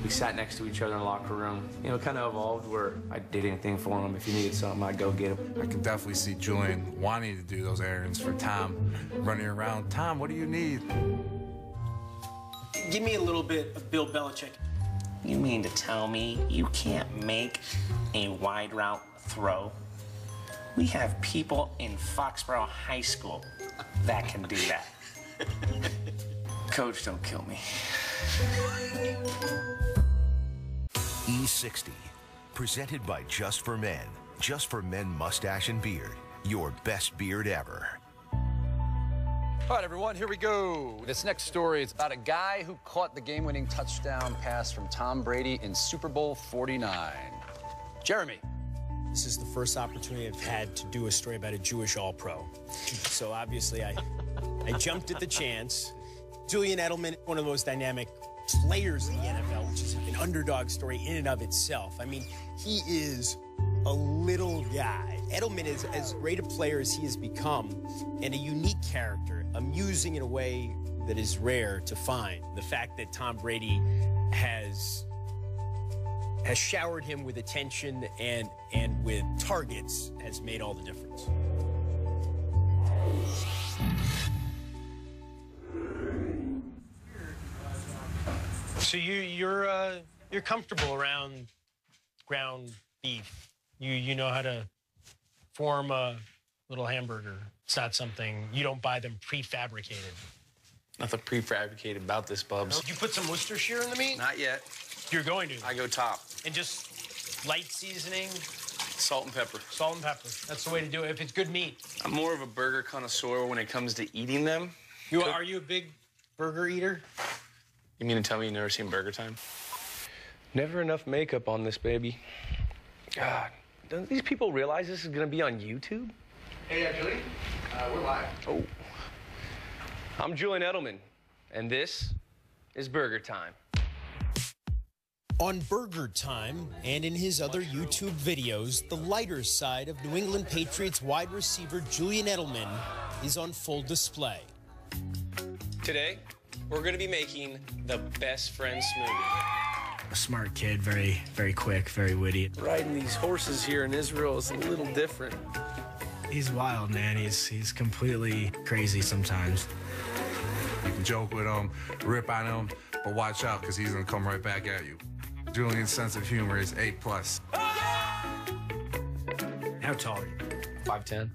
We sat next to each other in the locker room. You know, it kind of evolved where I did anything for him. If he needed something, I'd go get him. I can definitely see Julian wanting to do those errands for Tom, running around. Tom, what do you need? Give me a little bit of Bill Belichick. You mean to tell me you can't make a wide route throw? We have people in Foxborough High School that can do that. Coach, don't kill me. E60, presented by Just for Men. Just for Men Mustache and Beard. Your best beard ever. All right, everyone, here we go. This next story is about a guy who caught the game-winning touchdown pass from Tom Brady in Super Bowl 49. Jeremy. This is the first opportunity I've had to do a story about a Jewish All-Pro. So obviously I jumped at the chance. Julian Edelman, one of the most dynamic players in the NFL, which is an underdog story in and of itself. I mean, he is a little guy. Edelman is as great a player as he has become, and a unique character, amusing in a way that is rare to find. The fact that Tom Brady has showered him with attention and with targets has made all the difference. So you're comfortable around ground beef. You know how to form a little hamburger. It's not something, you don't buy them prefabricated. Nothing prefabricated about this, Bubs. Did you put some Worcestershire in the meat? Not yet. You're going to. I go top. And just light seasoning? Salt and pepper. Salt and pepper. That's the way to do it if it's good meat. I'm more of a burger connoisseur when it comes to eating them. Are you a big burger eater? You mean to tell me you've never seen Burger Time? Never enough makeup on this baby. God, don't these people realize this is gonna be on YouTube? Hey, Julian, we're live. Oh. I'm Julian Edelman, and this is Burger Time. On Burger Time and in his other YouTube videos, the lighter side of New England Patriots wide receiver Julian Edelman is on full display. Today, we're gonna be making the best friend smoothie. A smart kid, very, very quick, very witty. Riding these horses here in Israel is a little different. He's wild, man. He's completely crazy sometimes. You can joke with him, rip on him, but watch out, because he's going to come right back at you. Julian's sense of humor is A+. How tall are you? 5'10".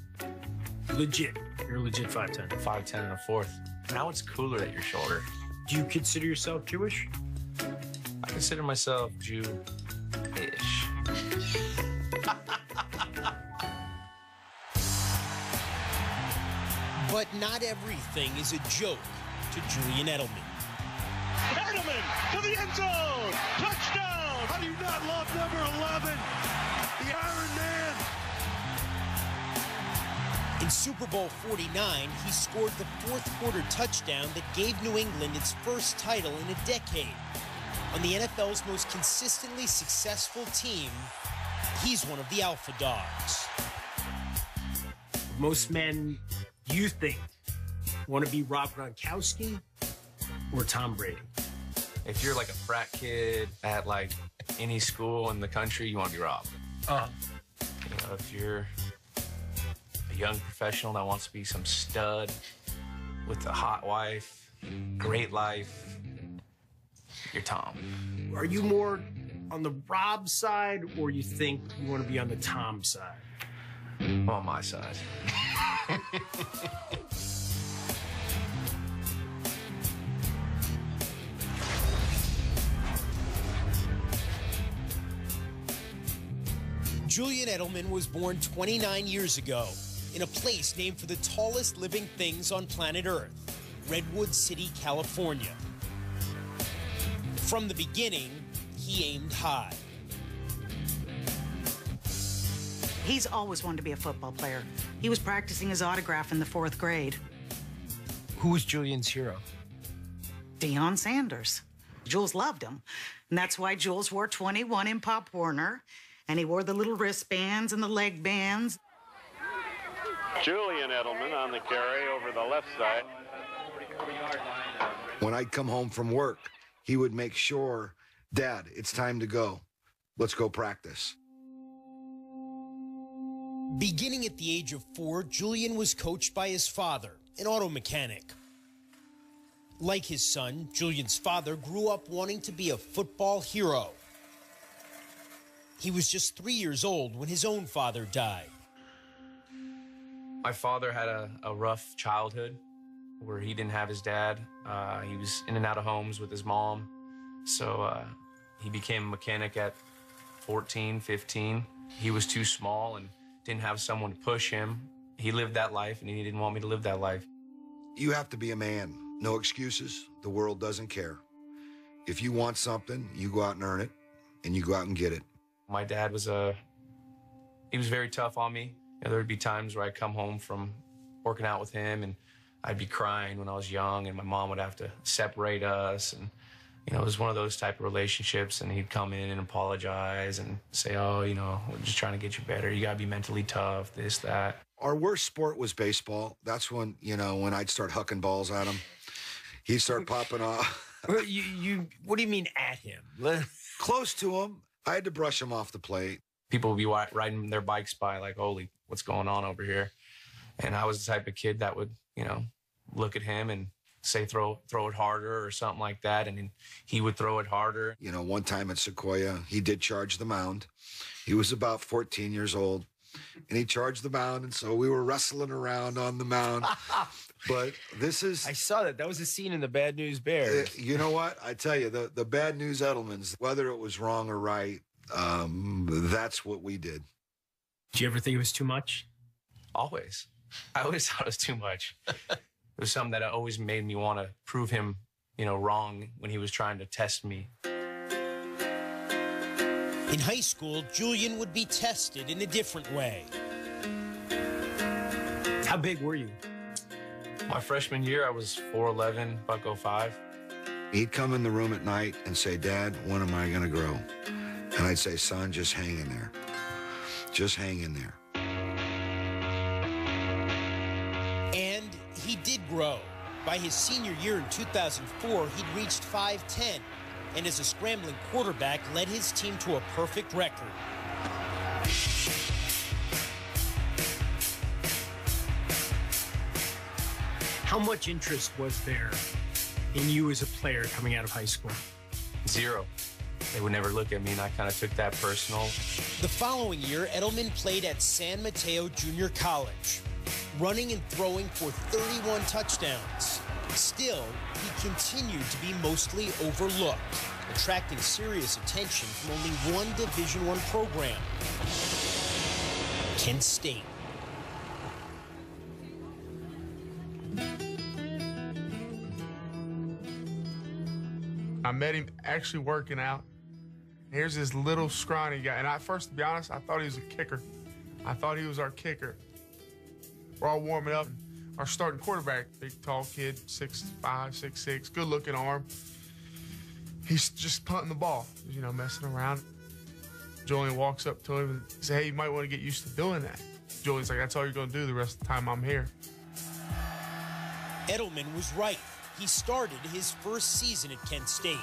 Legit. You're legit 5'10". 5'10" and a fourth. Now it's cooler at your shoulder. Do you consider yourself Jewish? I consider myself Jew-ish. But not everything is a joke to Julian Edelman. Edelman to the end zone! Touchdown! How do you not love number 11? The Iron Man! In Super Bowl 49, he scored the fourth-quarter touchdown that gave New England its first title in a decade. On the NFL's most consistently successful team, he's one of the alpha dogs. Most men, you think, want to be Rob Gronkowski or Tom Brady? If you're like a frat kid at like any school in the country, you want to be Rob. You know, if you're a young professional that wants to be some stud with a hot wife, great life, you're Tom. Are you more on the Rob side, or you think you want to be on the Tom side? I'm on my side. Julian Edelman was born 29 years ago in a place named for the tallest living things on planet Earth, Redwood City, California. From the beginning, he aimed high. He's always wanted to be a football player. He was practicing his autograph in the 4th grade. Who was Julian's hero? Deion Sanders. Jules loved him, and that's why Jules wore 21 in Pop Warner, and he wore the little wristbands and the leg bands. Julian Edelman on the carry over the left side. When I'd come home from work, he would make sure Dad, it's time to go. Let's go practice. Beginning at the age of 4, Julian was coached by his father, an auto mechanic. Like his son, Julian's father grew up wanting to be a football hero. He was just 3 years old when his own father died. My father had a rough childhood where he didn't have his dad. He was in and out of homes with his mom. So he became a mechanic at 14, 15. He was too small and didn't have someone to push him. He lived that life, and he didn't want me to live that life. You have to be a man. No excuses. The world doesn't care. If you want something, you go out and earn it, and you go out and get it. My dad was he was very tough on me. You know, there would be times where I'd come home from working out with him, and I'd be crying when I was young, and my mom would have to separate us. And, you know, it was one of those type of relationships, and he'd come in and apologize and say, oh, you know, we're just trying to get you better. You got to be mentally tough, this, that. Our worst sport was baseball. That's when, you know, when I'd start hucking balls at him, he'd start popping off. What do you mean at him? Close to him. I had to brush him off the plate. People would be riding their bikes by like, holy, what's going on over here? And I was the type of kid that would, you know, look at him and say, throw it harder or something like that. And then he would throw it harder. You know, one time at Sequoia, he did charge the mound. He was about 14 years old, and he charged the mound. And so we were wrestling around on the mound. But this is... I saw that. That was a scene in the Bad News Bears. You know what? I tell you, the Bad News Edelmans, whether it was wrong or right, that's what we did. Did you ever think it was too much? Always. I always thought it was too much. It was something that always made me want to prove him, you know, wrong when he was trying to test me. In high school, Julian would be tested in a different way. How big were you? My freshman year, I was 4'11", buck 05. He'd come in the room at night and say, Dad, when am I going to grow? And I'd say, son, just hang in there. Just hang in there. And he did grow. By his senior year in 2004, he'd reached 5'10", and as a scrambling quarterback, led his team to a perfect record. How much interest was there in you as a player coming out of high school? Zero. They would never look at me, and I kind of took that personal. The following year, Edelman played at San Mateo Junior College, running and throwing for 31 touchdowns. Still, he continued to be mostly overlooked, attracting serious attention from only one Division I program, Kent State. I met him actually working out. Here's this little scrawny guy. And first, to be honest, I thought he was a kicker. I thought he was our kicker. We're all warming up. Our starting quarterback, big, tall kid, 6'5", 6'6", good-looking arm. He's just punting the ball, you know, messing around. Julian walks up to him and says, hey, you might want to get used to doing that. Julian's like, that's all you're going to do the rest of the time I'm here. Edelman was right. He started his first season at Kent State,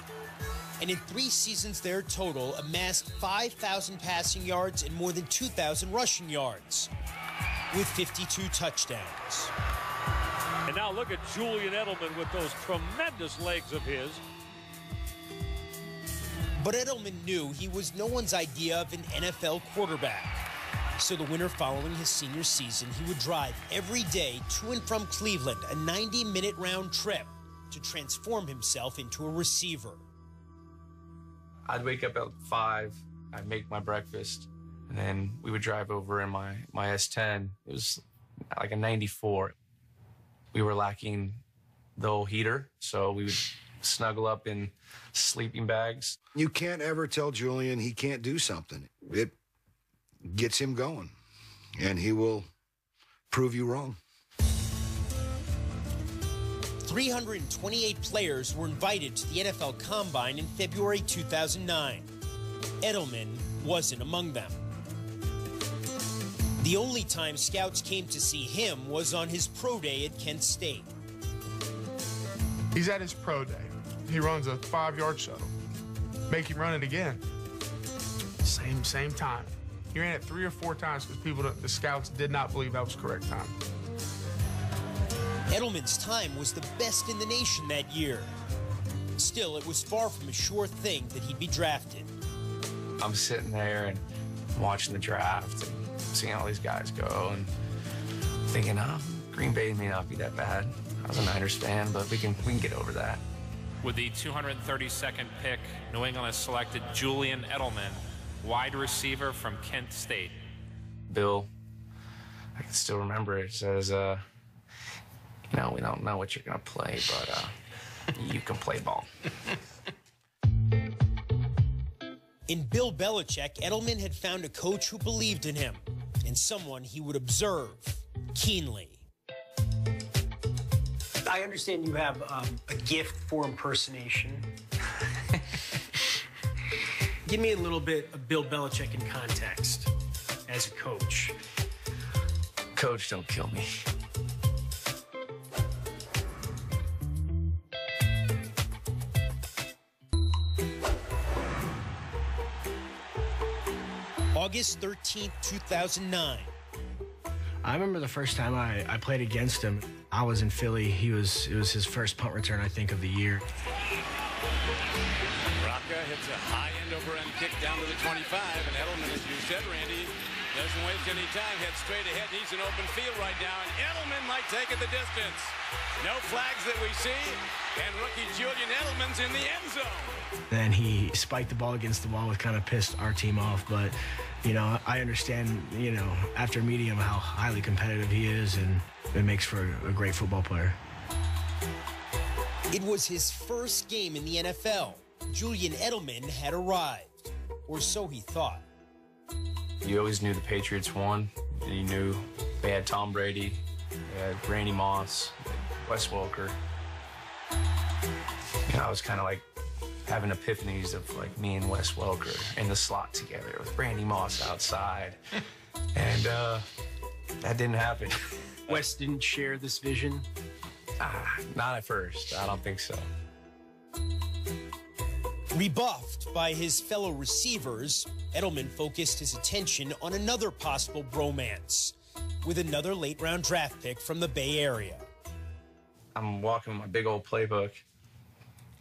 and in 3 seasons there total, amassed 5,000 passing yards and more than 2,000 rushing yards, with 52 touchdowns. And now look at Julian Edelman with those tremendous legs of his. But Edelman knew he was no one's idea of an NFL quarterback. So the winter following his senior season, he would drive every day to and from Cleveland, a 90-minute round trip, to transform himself into a receiver. I'd wake up at 5, I'd make my breakfast, and then we would drive over in my S10. It was like a 94. We were lacking the old heater, so we would snuggle up in sleeping bags. You can't ever tell Julian he can't do something. It gets him going, and he will prove you wrong. 328 players were invited to the NFL Combine in February 2009. Edelman wasn't among them. The only time scouts came to see him was on his pro day at Kent State. He's at his pro day. He runs a 5-yard shuttle. make him run it again. Same time. He ran it 3 or 4 times because the scouts did not believe that was the correct time. Edelman's time was the best in the nation that year. Still, it was far from a sure thing that he'd be drafted. I'm sitting there and watching the draft and seeing all these guys go and thinking, oh, Green Bay may not be that bad. I was a Niners fan, but we can get over that. With the 232nd pick, New England has selected Julian Edelman, wide receiver from Kent State. Bill, I can still remember it, says, you know, we don't know what you're going to play, but you can play ball. In Bill Belichick, Edelman had found a coach who believed in him and someone he would observe keenly. I understand you have a gift for impersonation. Give me a little bit of Bill Belichick in context as a coach. Coach, don't kill me. August 13th, 2009. I remember the first time I played against him. I was in Philly. It was his first punt return, I think, of the year. Rocca hits a high-end over-end kick down to the 25, and Edelman, as you said, Randy, doesn't waste any time, heads straight ahead. He's in open field right now, and Edelman might take it the distance. No flags that we see, and rookie Julian Edelman's in the end zone. And he spiked the ball against the wall, which kind of pissed our team off. But, you know, I understand, you know, after meeting him how highly competitive he is, and it makes for a great football player. It was his first game in the NFL. Julian Edelman had arrived, or so he thought. You always knew the Patriots won. You knew they had Tom Brady, they had Randy Moss, Wes Welker. You know, I was kind of like having epiphanies of like me and Wes Welker in the slot together with Randy Moss outside. And that didn't happen. Wes didn't share this vision? Not at first. I don't think so. Rebuffed by his fellow receivers, Edelman focused his attention on another possible bromance with another late-round draft pick from the Bay Area. I'm walking with my big old playbook,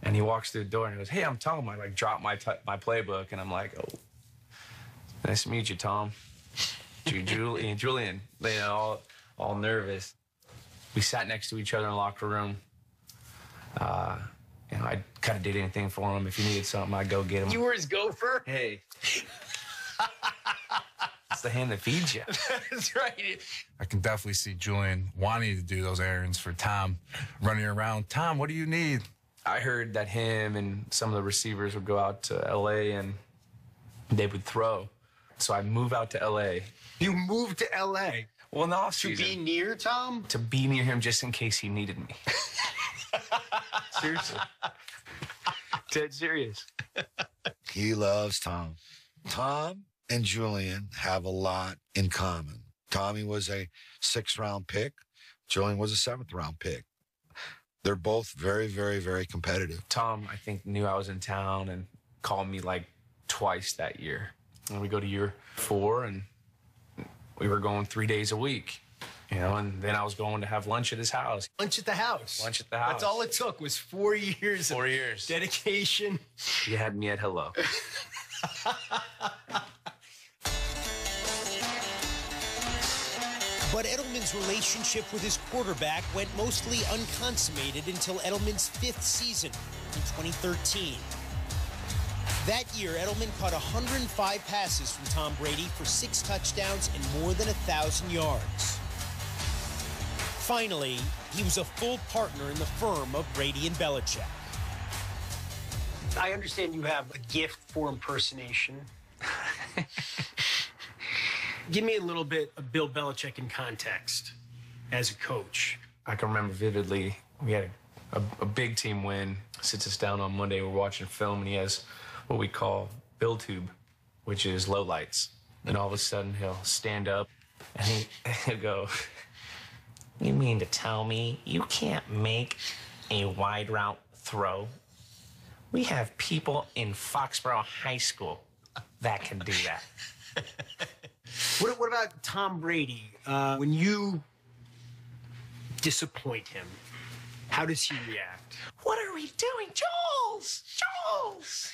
and he walks through the door and he goes, "Hey, I'm Tom." I like drop my playbook, and I'm like, "Oh, nice to meet you, Tom." Julian, you know, all nervous. We sat next to each other in the locker room. You know, I'd kind of did anything for him. If he needed something, I'd go get him. You were his gopher? Hey. It's the hand that feeds you. That's right. I can definitely see Julian wanting to do those errands for Tom, running around. Tom, what do you need? I heard that him and some of the receivers would go out to L.A. and they would throw. So I move out to L.A. You moved to L.A.? Well, in the offseason. To be near Tom? To be near him just in case he needed me. Seriously. Dead serious. He loves Tom. Tom and Julian have a lot in common. Tommy was a 6th-round pick. Julian was a 7th-round pick. They're both very, very, very competitive. Tom, I think, knew I was in town and called me like twice that year. And we go to year 4, and we were going 3 days a week. You know, and then I was going to have lunch at his house. Lunch at the house? Lunch at the house. That's all it took was 4 years. 4 years. Dedication. You had me at hello. But Edelman's relationship with his quarterback went mostly unconsummated until Edelman's 5th season in 2013. That year, Edelman caught 105 passes from Tom Brady for 6 touchdowns and more than 1,000 yards. Finally, he was a full partner in the firm of Brady and Belichick. I understand you have a gift for impersonation. Give me a little bit of Bill Belichick in context as a coach. I can remember vividly, we had a big team win. Sits us down on Monday, we're watching film, and he has what we call Bill Tube, which is low lights. And all of a sudden, he'll stand up, and he'll go, "You mean to tell me you can't make a wide route throw? We have people in Foxborough High School that can do that. What about Tom Brady? When you disappoint him, how does he react? What are we doing? Jules! Jules!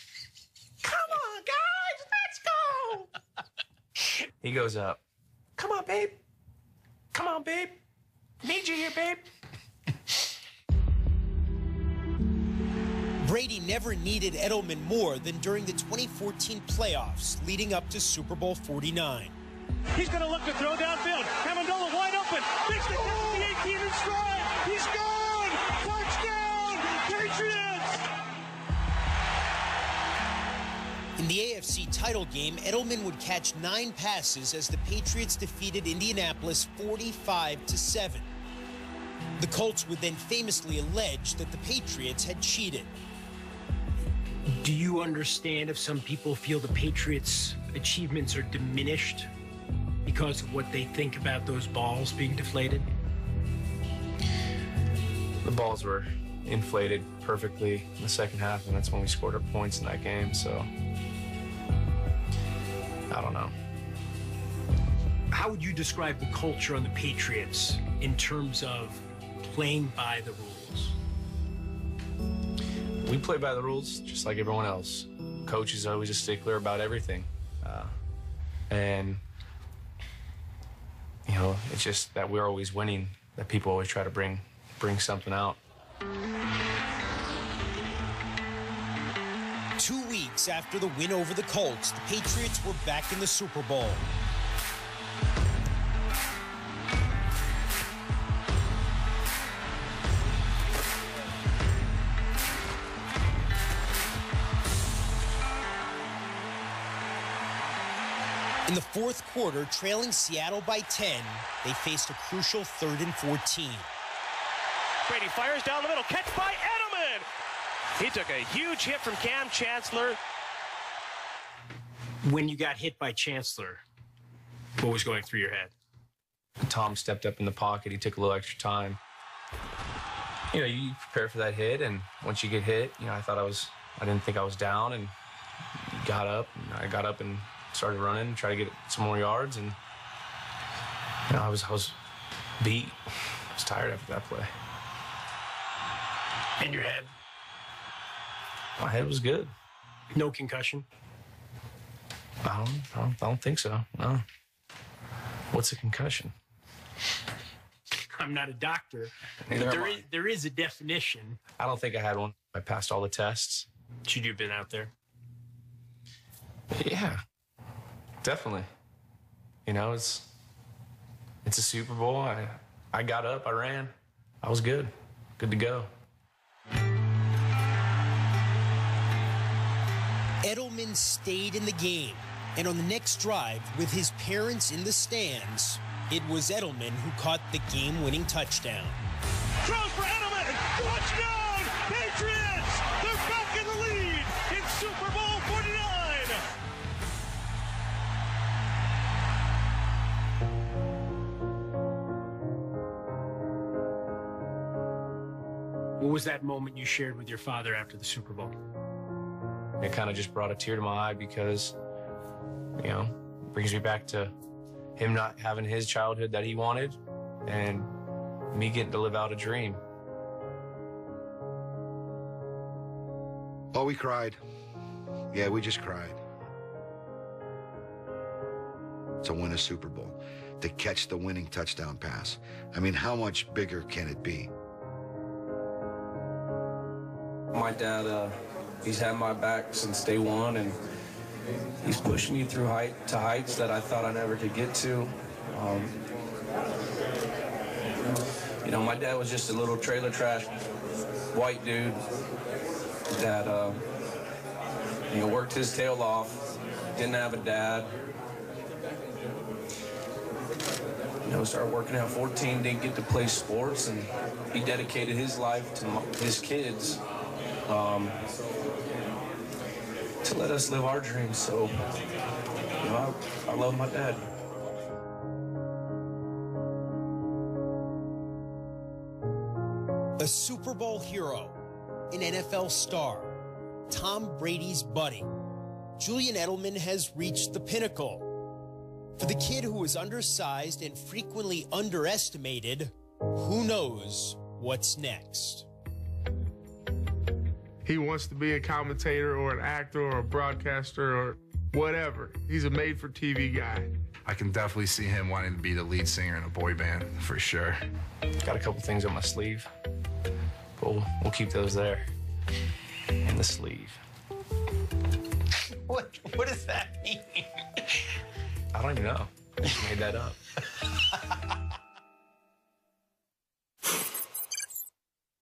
Come on, guys, let's go! He goes up. Come on, babe. Come on, babe. Need you here, babe. Brady never needed Edelman more than during the 2014 playoffs leading up to Super Bowl 49. He's going to look to throw downfield. Amendola wide open. Makes the catch at the 18 in stride. He's gone. Touchdown, Patriots. In the AFC title game, Edelman would catch 9 passes as the Patriots defeated Indianapolis 45-7. The Colts would then famously allege that the Patriots had cheated. Do you understand if some people feel the Patriots' achievements are diminished because of what they think about those balls being deflated? The balls were inflated perfectly in the second half, and that's when we scored our points in that game, so I don't know. How would you describe the culture on the Patriots in terms of playing by the rules? We play by the rules just like everyone else. Coach is always a stickler about everything. And, you know, it's just that we're always winning, that people always try to bring something out. 2 weeks after the win over the Colts, the Patriots were back in the Super Bowl. In the fourth quarter, trailing Seattle by 10, they faced a crucial 3rd and 14. Brady fires down the middle, catch by Edelman! He took a huge hit from Cam Chancellor. When you got hit by Chancellor, what was going through your head? Tom stepped up in the pocket. He took a little extra time. You know, you prepare for that hit, and once you get hit, you know, I didn't think I was down, and got up. And I got up and started running, try to get some more yards, and you know, I was beat. I was tired after that play. And your head? My head was good. No concussion? I don't think so. No. What's a concussion? I'm not a doctor. Neither But am I. there is a definition. I don't think I had one. I passed all the tests. Should you have been out there? Yeah, definitely. You know, it's a Super Bowl. I got up, I ran. I was good to go. Edelman stayed in the game, and on the next drive, with his parents in the stands, it was Edelman who caught the game-winning touchdown. Throws for Edelman. Touchdown, Patriots. They're back in the lead in Super Bowl 49. What was that moment you shared with your father after the Super Bowl? It kind of just brought a tear to my eye because, you know, it brings me back to him not having his childhood that he wanted and me getting to live out a dream. Oh, we cried. Yeah, we just cried. To win a Super Bowl, to catch the winning touchdown pass. I mean, how much bigger can it be? My dad, he's had my back since day one, and he's pushing you through heights that I thought I never could get to. You know, my dad was just a little trailer trash white dude that, you know, worked his tail off, didn't have a dad. You know, started working at 14, didn't get to play sports, and he dedicated his life to his kids. To let us live our dreams. So, you know, I love my dad. A Super Bowl hero, an NFL star, Tom Brady's buddy. Julian Edelman has reached the pinnacle. For the kid who was undersized and frequently underestimated, who knows what's next? He wants to be a commentator or an actor or a broadcaster or whatever. He's a made-for-TV guy. I can definitely see him wanting to be the lead singer in a boy band, for sure. Got a couple things on my sleeve, but we'll keep those there in the sleeve. What does that mean? I don't even know. I just made that up.